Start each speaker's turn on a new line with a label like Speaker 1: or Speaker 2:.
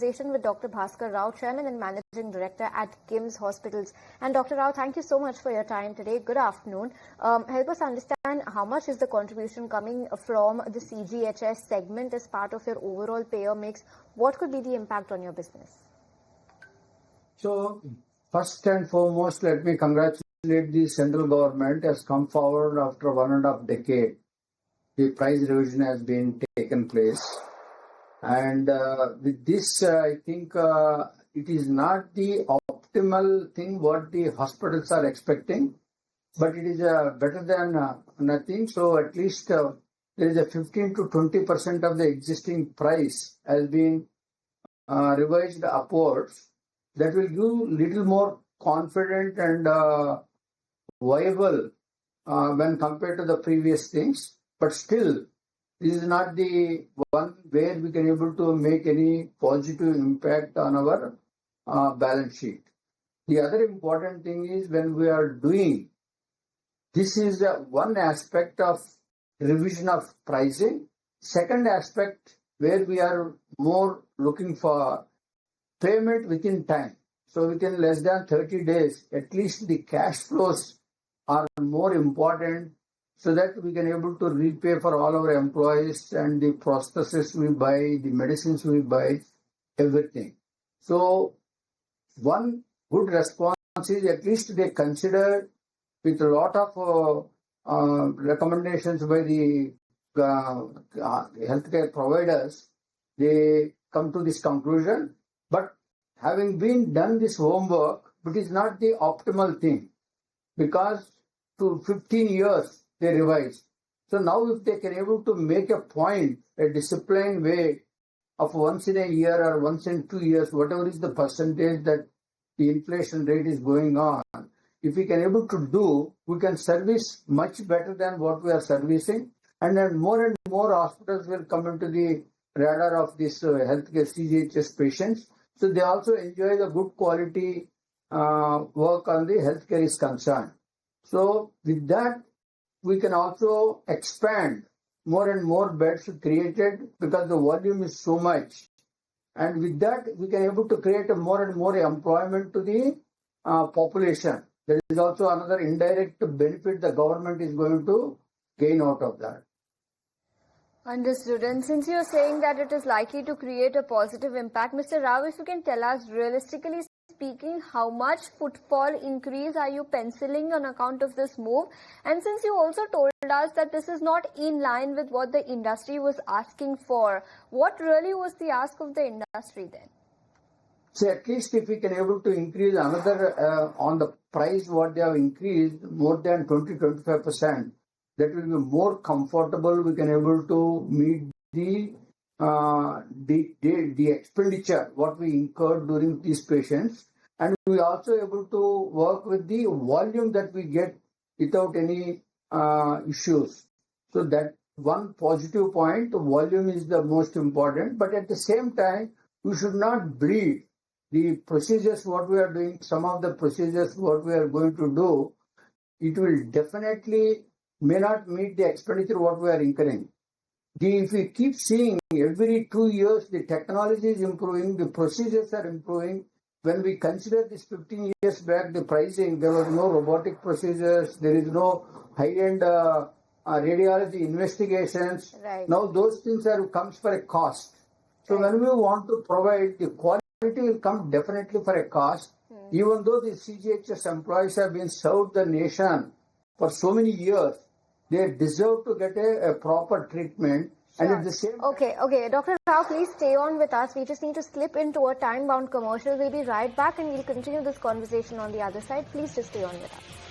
Speaker 1: conversation with Dr. Bhaskar Rao, Chairman and Managing Director at KIMS Hospitals. And Dr. Rao, thank you so much for your time today. Good afternoon. Help us understand how much is the contribution coming from the CGHS segment as part of your overall payer mix? What could be the impact on your business?
Speaker 2: So, first and foremost, let me congratulate the central government has come forward after 1.5 decades. The price revision has been taken place. And with this, I think it is not the optimal thing what the hospitals are expecting, but it is better than nothing. So at least there is a 15 to 20% of the existing price has been revised upwards. That will give little more confident and viable when compared to the previous things. But still, this is not the one where we can able to make any positive impact on our balance sheet. The other important thing is when we are doing, this is one aspect of revision of pricing. Second aspect where we are more looking for payment within time. So within less than 30 days, at least the cash flows are more important so that we can able to repay for all our employees and the prostheses we buy, the medicines we buy, everything. So one good response is at least they consider with a lot of recommendations by the healthcare providers, they come to this conclusion. But having been done this homework, it is not the optimal thing because to 15 years they revised. So now if they can able to make a point, a disciplined way of once in a year or once in 2 years, whatever is the percentage that the inflation rate is going on, if we can able to do, we can service much better than what we are servicing. And then more and more hospitals will come into the radar of this healthcare CGHS patients. So they also enjoy the good quality work on the healthcare is concerned. So with that, we can also expand more and more beds created because the volume is so much. And with that, we can able to create a more and more employment to the population. There is also another indirect benefit the government is going to gain out of that.
Speaker 1: Understood. And since you're saying that it is likely to create a positive impact, Mr. Rao, if you can tell us, realistically speaking, how much footfall increase are you penciling on account of this move? And since you also told us that this is not in line with what the industry was asking for, what really was the ask of the industry then?
Speaker 2: So at least if we can able to increase another on the price what they have increased more than 20-25%, that will be more comfortable. We can able to meet the expenditure what we incurred during these patients, and we also able to work with the volume that we get without any issues. So that one positive point, volume is the most important, but at the same time we should not bleed the procedures what we are doing. Some of the procedures what we are going to do, it will definitely may not meet the expenditure what we are incurring. If we keep seeing every 2 years the technology is improving, the procedures are improving. When we consider this 15 years back, the pricing, there was no robotic procedures, there is no high-end radiology investigations.
Speaker 1: Right.
Speaker 2: Now those things comes for a cost. So when we want to provide, the quality will come definitely for a cost. Even though the CGHS employees have been served the nation for so many years, they deserve to get a proper treatment.
Speaker 1: Sure.
Speaker 2: And at the same time,
Speaker 1: Okay. Dr. Rao, please stay on with us. We just need to slip into a time-bound commercial. We'll be right back and we'll continue this conversation on the other side. Please just stay on with us.